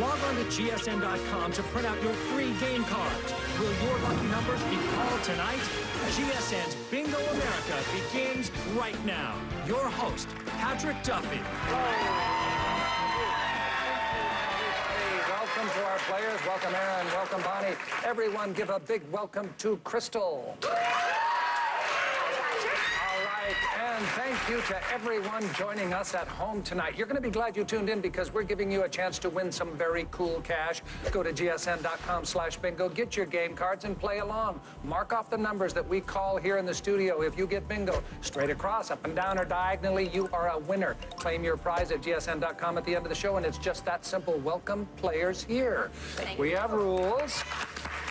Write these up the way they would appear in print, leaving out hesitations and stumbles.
Log on to GSN.com to print out your free game cards. Will your lucky numbers be called tonight? GSN's Bingo America begins right now. Your host, Patrick Duffy. Welcome to our players. Welcome, Aaron. Welcome, Bonnie. Everyone give a big welcome to Crystal. And thank you to everyone joining us at home tonight. You're going to be glad you tuned in because we're giving you a chance to win some very cool cash. Go to gsn.com/bingo, get your game cards, and play along. Mark off the numbers that we call here in the studio. If you get bingo, straight across, up and down, or diagonally, you are a winner. Claim your prize at gsn.com at the end of the show, and it's just that simple. Welcome, players, here. We have rules.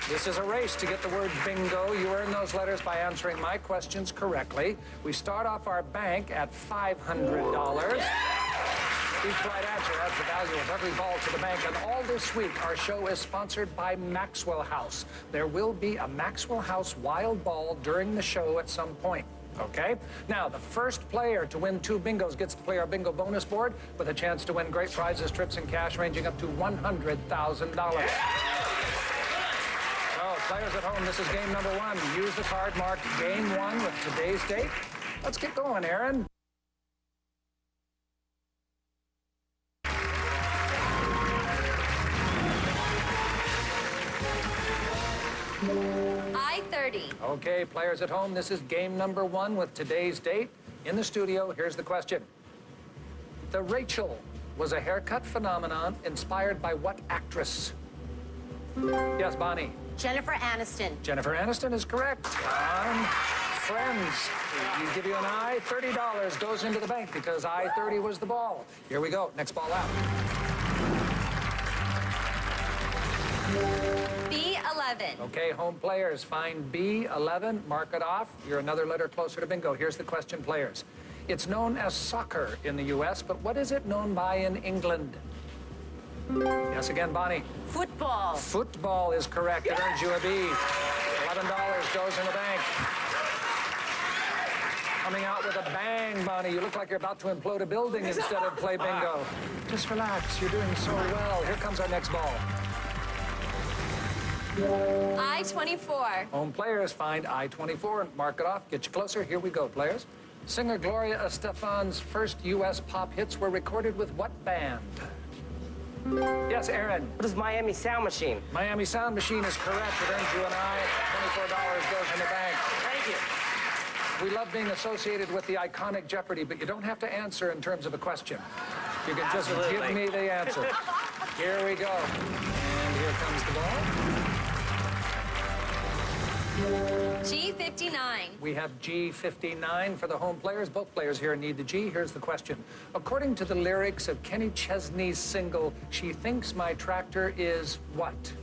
This is a race to get the word bingo. You earn those letters by answering my questions correctly. We start off our bank at $500. Each right answer adds the value of every ball to the bank. And all this week, our show is sponsored by Maxwell House. There will be a Maxwell House wild ball during the show at some point. Okay? Now, the first player to win 2 bingos gets to play our bingo bonus board with a chance to win great prizes, trips, and cash ranging up to $100,000. Players at home, this is game number 1. Use the card marked Game 1 with today's date. Let's get going, Aaron. I-30. Okay, players at home, this is game number 1 with today's date. In the studio, here's the question. The Rachel was a haircut phenomenon inspired by what actress? Yes, Bonnie. Jennifer Aniston. Jennifer Aniston is correct. Friends, we give you an I. $30 goes into the bank because I-30 was the ball. Here we go. Next ball out. B11. Okay, home players, find B11, mark it off. You're another letter closer to bingo. Here's the question, players. It's known as soccer in the U.S., but what is it known by in England? Yes, again, Bonnie. Football. Football is correct. It earns you a B. $11 goes in the bank. Coming out with a bang, Bonnie. You look like you're about to implode a building instead of play bingo. Just relax. You're doing so well. Here comes our next ball. I-24. Home players, find I-24 and mark it off. Get you closer. Here we go, players. Singer Gloria Estefan's first U.S. pop hits were recorded with what band? Yes, Aaron. What is Miami Sound Machine? Miami Sound Machine is correct. It earns you an I. $24 goes in the bank. Thank you. We love being associated with the iconic Jeopardy, but you don't have to answer in terms of a question. You can just give me the answer. Here we go. And here comes the ball. G59. We have G59 for the home players. Both players here need the G. Here's the question. According to the lyrics of Kenny Chesney's single, She Thinks My Tractor Is what?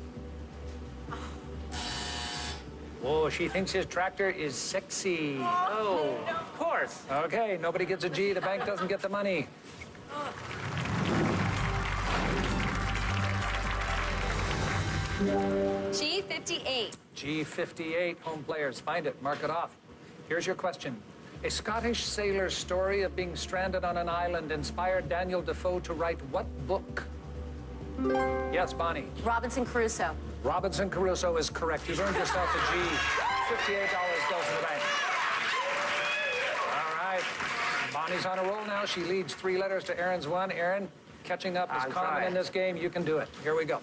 Oh, she thinks his tractor is sexy. Oh, of course. Okay, nobody gets a G. The bank doesn't get the money. G58. G58, home players. Find it, mark it off. Here's your question. A Scottish sailor's story of being stranded on an island inspired Daniel Defoe to write what book? Yes, Bonnie. Robinson Crusoe. Robinson Crusoe is correct. You've earned yourself a G. $58 goes in the bank. All right. Bonnie's on a roll now. She leads 3 letters to Aaron's 1. Aaron, catching up is common in this game. You can do it. Here we go.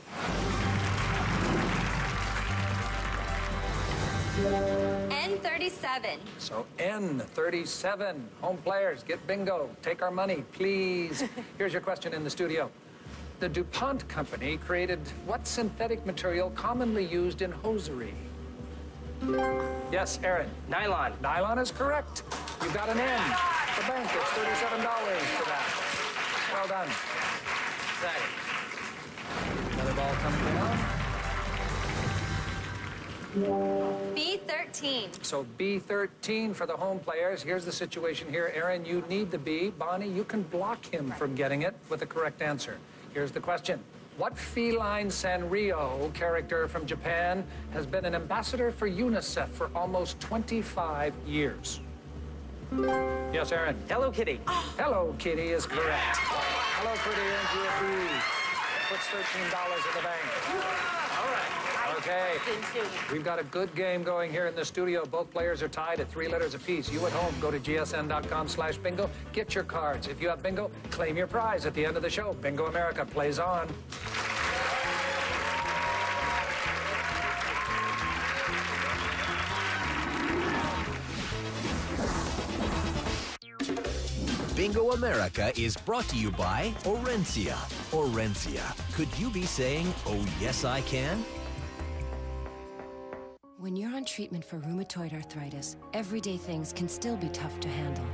N37. So N37, home players, get bingo. Take our money, please. Here's your question in the studio. The DuPont company created what synthetic material commonly used in hosiery? Yes, Aaron. Nylon. Nylon is correct. You got an N. The bank is $37 for that. Well done. Another ball coming down. B13. So B13 for the home players. Here's the situation here. Aaron, you need the B. Bonnie, you can block him from getting it with the correct answer. Here's the question. What feline Sanrio character from Japan has been an ambassador for UNICEF for almost 25 years? Yes, Aaron. Hello Kitty. Hello Kitty is correct. Hello Kitty earns you a B. puts $13 in the bank. All right. Okay. We've got a good game going here in the studio. Both players are tied at 3 letters apiece. You at home, go to gsn.com/bingo. Get your cards. If you have bingo, claim your prize at the end of the show. Bingo America plays on. Bingo America is brought to you by Orencia. Orencia. Could you be saying, oh, yes, I can? When you're on treatment for rheumatoid arthritis, everyday things can still be tough to handle.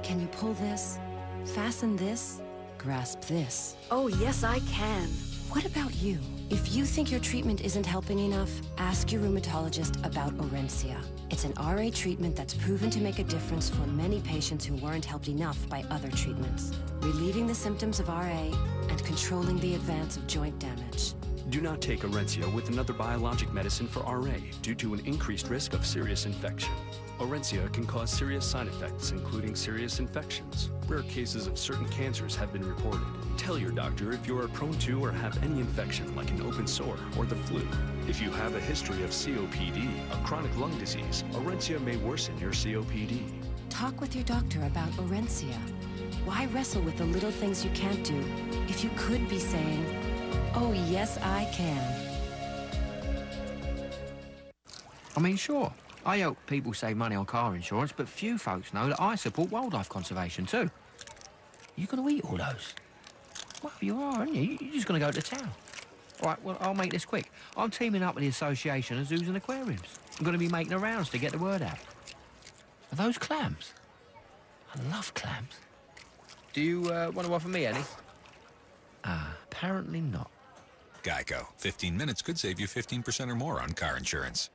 Can you pull this? Fasten this? Grasp this? Oh, yes, I can. What about you? If you think your treatment isn't helping enough, ask your rheumatologist about Orencia. It's an RA treatment that's proven to make a difference for many patients who weren't helped enough by other treatments, relieving the symptoms of RA and controlling the advance of joint damage. Do not take Orencia with another biologic medicine for RA due to an increased risk of serious infection. Orencia can cause serious side effects, including serious infections. Rare cases of certain cancers have been reported. Tell your doctor if you are prone to or have any infection like an open sore or the flu. If you have a history of COPD, a chronic lung disease, Orencia may worsen your COPD. Talk with your doctor about Orencia. Why wrestle with the little things you can't do if you could be saying, oh, yes, I can? I mean, sure, I help people save money on car insurance, but few folks know that I support wildlife conservation too. You gonna eat all those? Well, you are, aren't you? You're just gonna go to town. All right, well, I'll make this quick. I'm teaming up with the Association of Zoos and Aquariums. I'm gonna be making the rounds to get the word out. Are those clams? I love clams. Do you want to offer me any? Apparently not. Geico. 15 minutes could save you 15% or more on car insurance.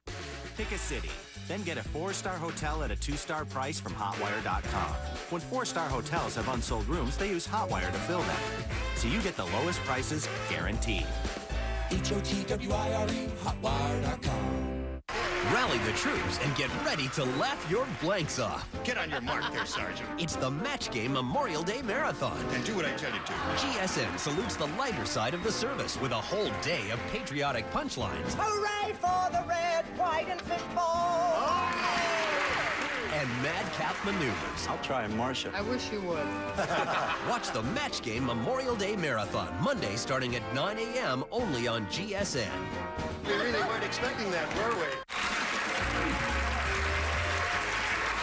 Pick a city, then get a 4-star hotel at a 2-star price from Hotwire.com. When 4-star hotels have unsold rooms, they use Hotwire to fill them. So you get the lowest prices guaranteed. HOTWIRE, Hotwire.com. Rally the troops and get ready to laugh your blanks off. Get on your mark there, Sergeant. It's the Match Game Memorial Day Marathon. And do what I tell you to. GSN salutes the lighter side of the service with a whole day of patriotic punchlines. Hooray for the red, white, and football! And madcap maneuvers. I'll try him, Marcia. I wish you would. Watch the Match Game Memorial Day Marathon, Monday starting at 9 a.m. only on GSN. We really weren't expecting that, were we?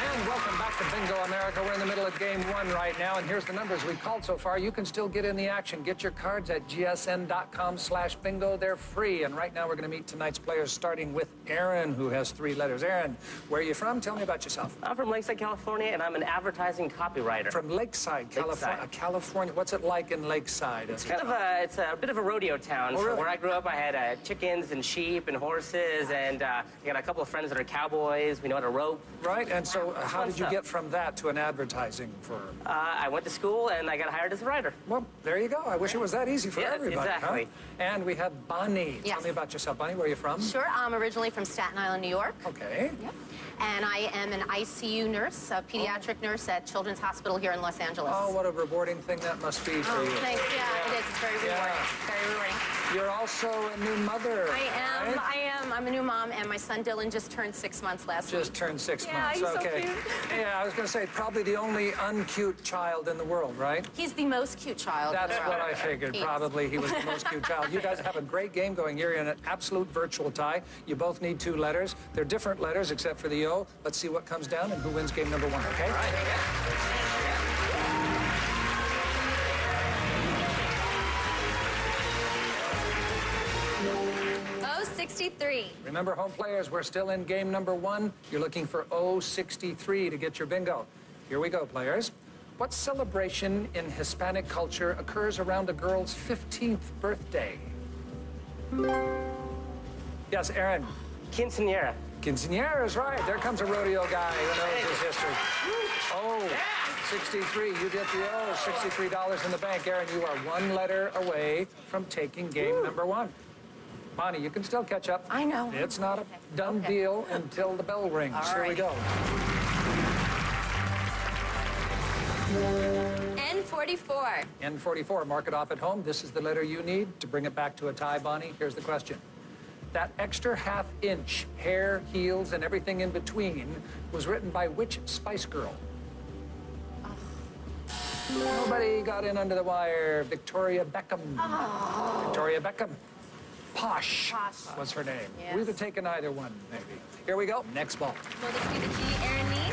And welcome back to Bingo America. We're in the middle of Game 1 right now, and here's the numbers we've called so far. You can still get in the action. Get your cards at gsn.com/bingo. They're free. And right now we're going to meet tonight's players, starting with Aaron, who has 3 letters. Aaron, where are you from? Tell me about yourself. I'm from Lakeside, California, and I'm an advertising copywriter. From Lakeside, California. California. What's it like in Lakeside? It's kind of a bit of a rodeo town. Oh, really? So where I grew up, I had chickens and sheep and horses, and I got a couple of friends that are cowboys. We know how to rope. Right, and so how did you get from that to an advertising firm? I went to school, and I got hired as a writer. Well, there you go. I wish it was that easy for everybody. Exactly. Huh? And we have Bonnie. Yes. Tell me about yourself, Bonnie. Where are you from? Sure, I'm originally from Staten Island, New York. Okay. Yep. And I am an ICU nurse, a pediatric nurse at Children's Hospital here in Los Angeles. Oh, what a rewarding thing that must be for you. Thanks. Yeah, it is. It's very rewarding. Very rewarding. You're also a new mother. I am. Right? I am. I'm a new mom, and my son Dylan just turned 6 months last week. Just turned 6 months. Yeah, he's okay. so cute. Yeah, I was going to say, probably the only uncute child in the world, right? He's the most cute child. That's in the what world. I figured. He Probably is. he was the most cute child. You guys have a great game going. You're in an absolute virtual tie. You both need 2 letters. They're different letters except for the O. Let's see what comes down and who wins game number 1, okay? All right. Oh, 63. Remember, home players, we're still in game number 1. You're looking for 063 to get your bingo. Here we go, players. What celebration in Hispanic culture occurs around a girl's 15th birthday? Yes, Aaron. Quinceañera. Quinceañera is right. There comes a rodeo guy who knows his history. Oh, 63. You get the O. $63 in the bank. Aaron, you are 1 letter away from taking game number 1. Bonnie, you can still catch up. I know. It's not a done deal until the bell rings. Here we go. N44. N44, mark it off at home. This is the letter you need to bring it back to a tie, Bonnie. Here's the question. That extra half-inch, hair, heels, and everything in between was written by which Spice Girl? Nobody got in under the wire. Victoria Beckham. Victoria Beckham. Posh was her name. Yes. We would have taken either one, maybe. Here we go. Next ball. Will this be the key, Aaron Nee?